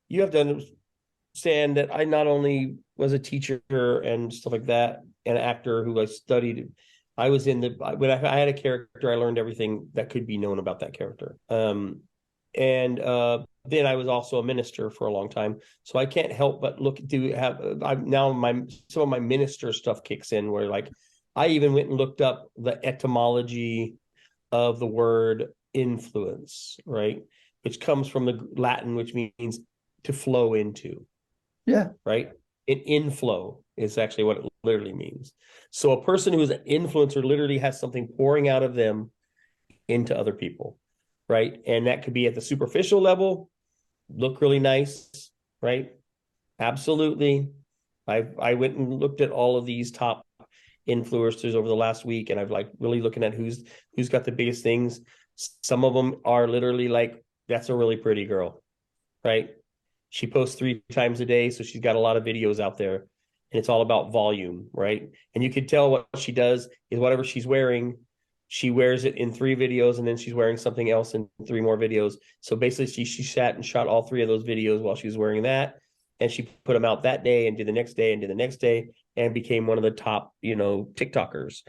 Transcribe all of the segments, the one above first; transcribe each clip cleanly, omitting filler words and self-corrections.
you have to understand that I not only was a teacher and stuff like that, an actor who I studied. I was in the when I had a character, I learned everything that could be known about that character. And then I was also a minister for a long time, so I can't help but look to have. I've now my some of my minister stuff kicks in where like I even went and looked up the etymology of the word influence, right? Which comes from the Latin, which means to flow into, Yeah. right? An inflow is actually what it literally means. So a person who is an influencer literally has something pouring out of them into other people, right? And that could be at the superficial level, look really nice, right? Absolutely. I went and looked at all of these top influencers over the last week, and I've like really looking at who's got the biggest things. Some of them are literally like, that's a really pretty girl, right? She posts 3 times a day, so she's got a lot of videos out there, and it's all about volume, right? And you can tell what she does is whatever she's wearing, she wears it in 3 videos, and then she's wearing something else in 3 more videos. So basically, she sat and shot all 3 of those videos while she was wearing that, and she put them out that day and did the next day and did the next day, and became one of the top, TikTokers.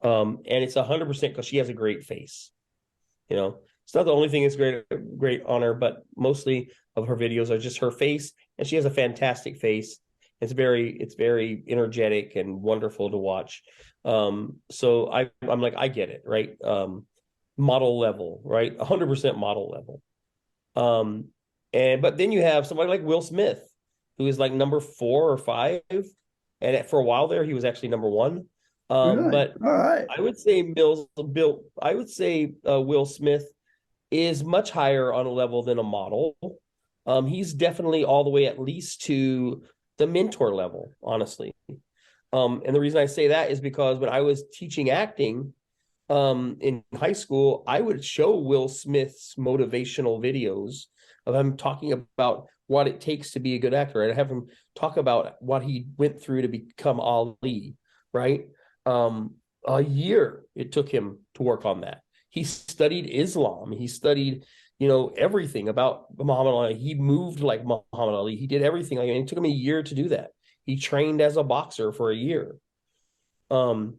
And it's 100% because she has a great face. It's not the only thing that's great on her, but mostly of her videos are just her face, and she has a fantastic face. It's very energetic and wonderful to watch. So I'm like, I get it, right? Model level, right? 100% model level. But then you have somebody like Will Smith, who is like number 4 or 5, and for a while there he was actually number 1. Really? But All right. I would say Will Smith is much higher on a level than a model. He's definitely all the way at least to the mentor level, honestly. And the reason I say that is because when I was teaching acting in high school, I would show Will Smith's motivational videos of him talking about what it takes to be a good actor. I'd have him talk about what he went through to become Ali, right? A year it took him to work on that. He studied Islam. He studied, everything about Muhammad Ali. He moved like Muhammad Ali. He did everything. It took him a year to do that. He trained as a boxer for a year. Um,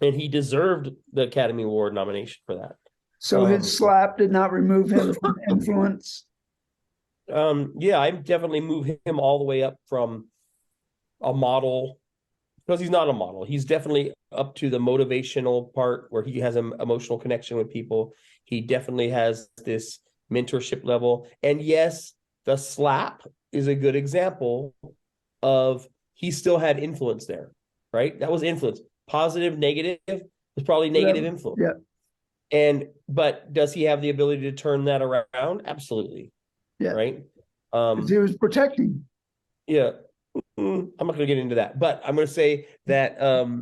and he deserved the Academy Award nomination for that. So his Um, slap did not remove him from influence. yeah, I definitely move him all the way up from a model because he's not a model. He's definitely up to the motivational part where he has an emotional connection with people. He definitely has this mentorship level. And yes, the slap is a good example of he still had influence there, right? That was influence. Positive, negative was probably negative Whatever. influence. Yeah. But does he have the ability to turn that around? Absolutely. Yeah. Right. Because he was protecting. Yeah. I'm not going to get into that, but I'm going to say that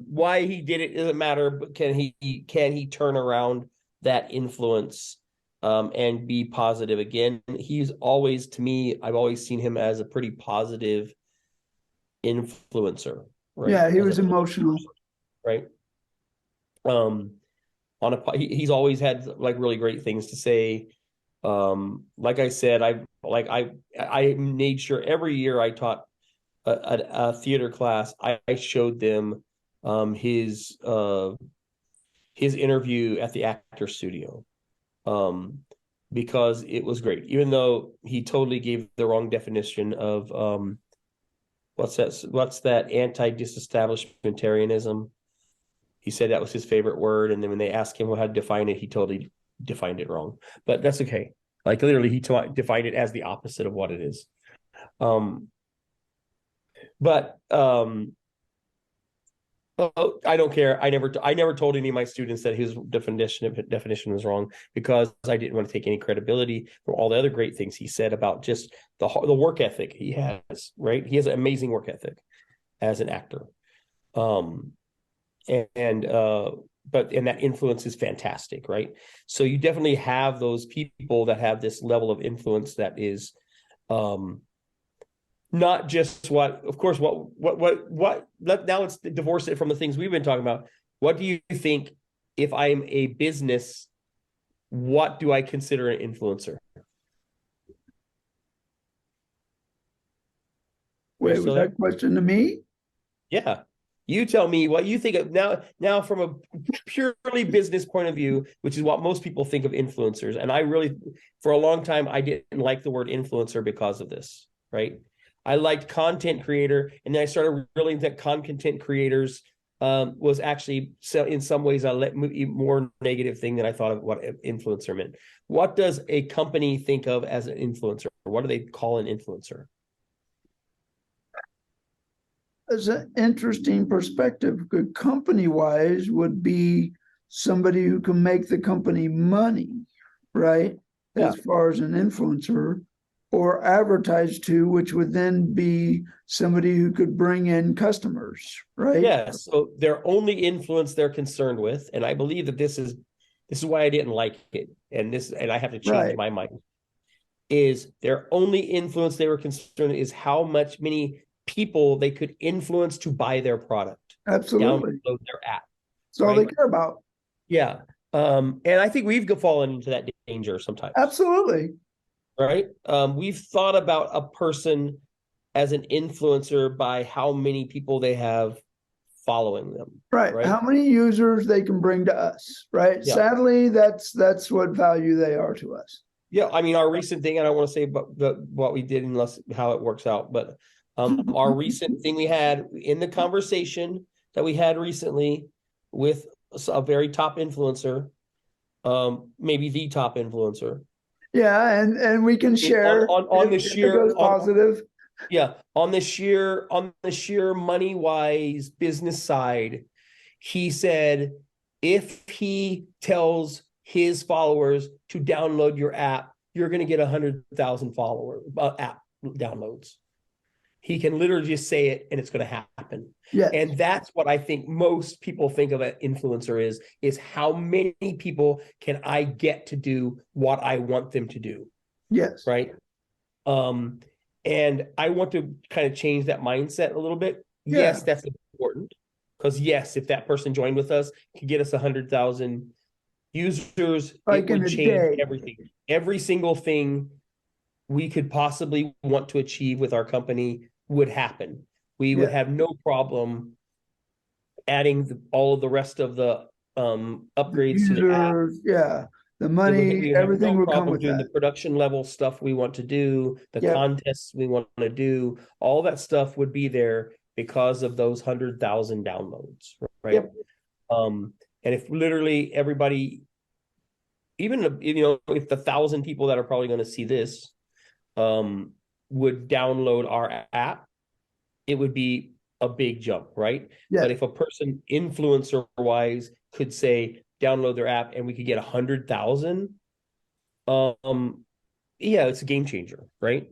why he did it doesn't matter. But can he turn around that influence and be positive again? He's always, to me, I've always seen him as a pretty positive influencer, right? Yeah, he As a was emotional. right. Um, he's always had like really great things to say. Like I said, I made sure every year I taught a theater class, I showed them his interview at the actor studio, um, because it was great. Even though he totally gave the wrong definition of what's that anti-disestablishmentarianism. He said that was his favorite word, and then when they asked him how to define it, he totally defined it wrong. But that's okay. Like literally, he defined it as the opposite of what it is. Um, but I don't care. I never told any of my students that his definition was wrong because I didn't want to take any credibility for all the other great things he said about just the work ethic he has. Right, he has an amazing work ethic as an actor, um, and but that influence is fantastic, right? So you definitely have those people that have this level of influence that is um not just of course, now let's divorce it from the things we've been talking about. What do you think if I'm a business, what do I consider an influencer? Wait, still was there? that question to me? Yeah. You tell me what you think of now from a purely business point of view, which is what most people think of influencers. And I really, for a long time, I didn't like the word influencer because of this, right? I liked content creator, and then I started realizing that content creators was actually, so in some ways, a more negative thing than I thought of what influencer meant. What does a company think of as an influencer? What do they call an influencer? As an interesting perspective. Good company wise would be somebody who can make the company money, right? Yeah. As far as an influencer, or advertise to, which would then be somebody who could bring in customers, right? Yeah. So their only influence they're concerned with, and I believe that this is why I didn't like it, and I have to change my mind, is their only influence they were concerned is how many people they could influence to buy their product. Absolutely. Download their app. That's all they care about. Yeah. And I think we've fallen into that danger sometimes. Absolutely. Right. We've thought about a person as an influencer by how many people they have following them. Right. How many users they can bring to us, right? Yeah. Sadly, that's what value they are to us. Yeah, I mean, our recent thing, and I don't want to say what we did unless how it works out, but our recent thing we had in the conversation that we had recently with a very top influencer, maybe the top influencer. Yeah, and we can share on the sheer positive. Yeah, on the sheer money wise business side, he said if he tells his followers to download your app, you're going to get 100,000 app downloads. He can literally just say it and it's going to happen. Yeah. And that's what I think most people think of an influencer is how many people can I get to do what I want them to do? Yes. Right. And I want to kind of change that mindset a little bit. Yeah. Yes, that's important. Because yes, if that person joined with us, could get us 100,000 users, like it would change everything. Every single thing we could possibly want to achieve with our company would happen. We would have no problem adding all of the rest of the upgrades to the app. Yeah. The money, everything will come with doing that. The production level stuff we want to do, the contests we want to do, all that stuff would be there because of those 100,000 downloads, right? Yep. And if literally everybody, even if the 1,000 people that are probably going to see this would download our app, it would be a big jump, right? Yeah. But if a person influencer wise could say download their app and we could get 100,000, yeah, it's a game changer, right?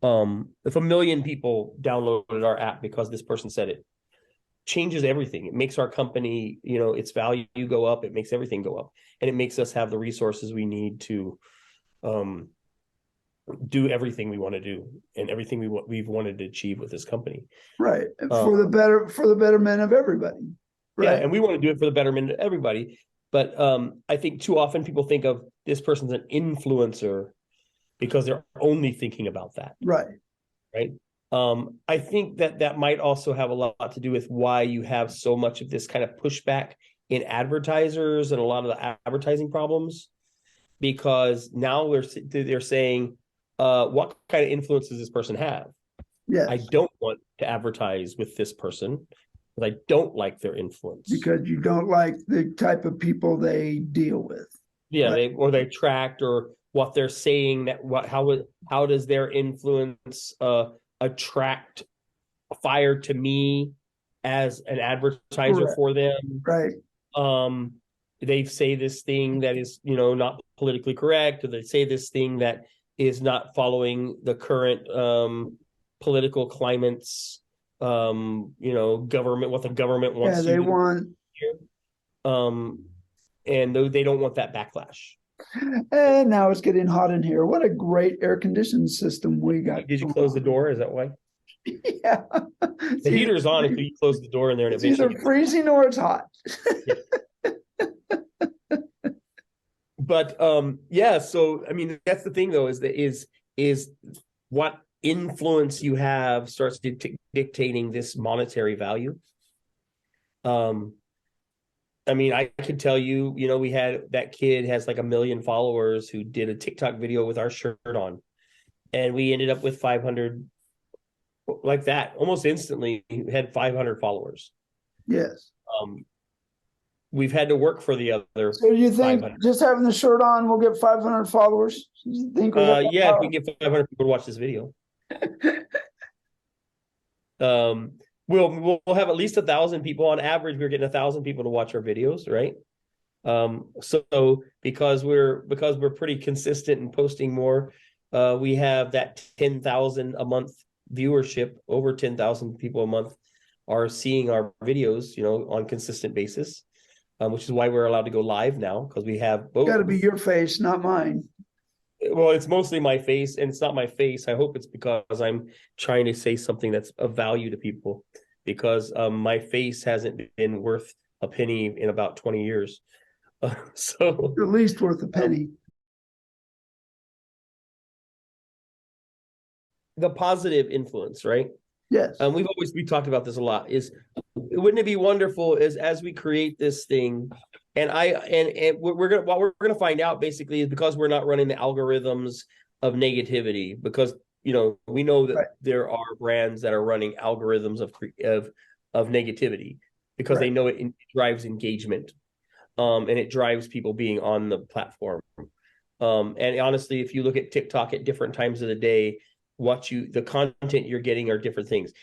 If 1 million people downloaded our app because this person said it, changes everything. It makes our company, its value go up. It makes everything go up, and it makes us have the resources we need to do everything we want to do and everything we've wanted to achieve with this company. Right. For the betterment of everybody. Right. Yeah, and we want to do it for the betterment of everybody. But I think too often people think of this person's an influencer because they're only thinking about that. Right. Right. I think that might also have a lot to do with why you have so much of this kind of pushback in advertisers and a lot of the advertising problems, because now they're saying, what kind of influence does this person have? Yes. I don't want to advertise with this person because I don't like their influence. Because you don't like the type of people they deal with. Yeah, right? they attract, or what they're saying, how does their influence attract fire to me as an advertiser for them. Right. They say this thing that is, not politically correct, or they say this thing that is not following the current political climates, government, what the government wants. Yeah, they want. And they don't want that backlash. And now it's getting hot in here. What a great air conditioning system we got. Did you close the door? Is that why? Yeah. The heater's on if you close the door in there. And it's either freezing or it's hot. Yeah. But yeah, so I mean, that's the thing though, is what influence you have starts dictating this monetary value. I mean, I could tell you, we had that kid has like 1 million followers who did a TikTok video with our shirt on, and we ended up with 500, like that, almost instantly. We had 500 followers. Yes. We've had to work for the other. So you think 500. just having the shirt on will get 500 followers? You think we got Yeah, if we can get 500 people to watch this video. We'll have at least 1,000 people on average. We're getting 1,000 people to watch our videos, right? So because we're pretty consistent in posting more, we have that 10,000 a month viewership. Over 10,000 people a month are seeing our videos, on consistent basis, which is why we're allowed to go live now, because we have both. Got to be your face, not mine. Well, it's mostly my face, and it's not my face. I hope it's because I'm trying to say something that's of value to people, because my face hasn't been worth a penny in about 20 years. So At least worth a penny. The positive influence, right? Yes. We talked about this a lot. Wouldn't it be wonderful as we create this thing, and what we're gonna find out basically is, because we're not running the algorithms of negativity, because we know that there are brands that are running algorithms of negativity, because they know it drives engagement, and it drives people being on the platform. And honestly, if you look at TikTok at different times of the day, the content you're getting are different things.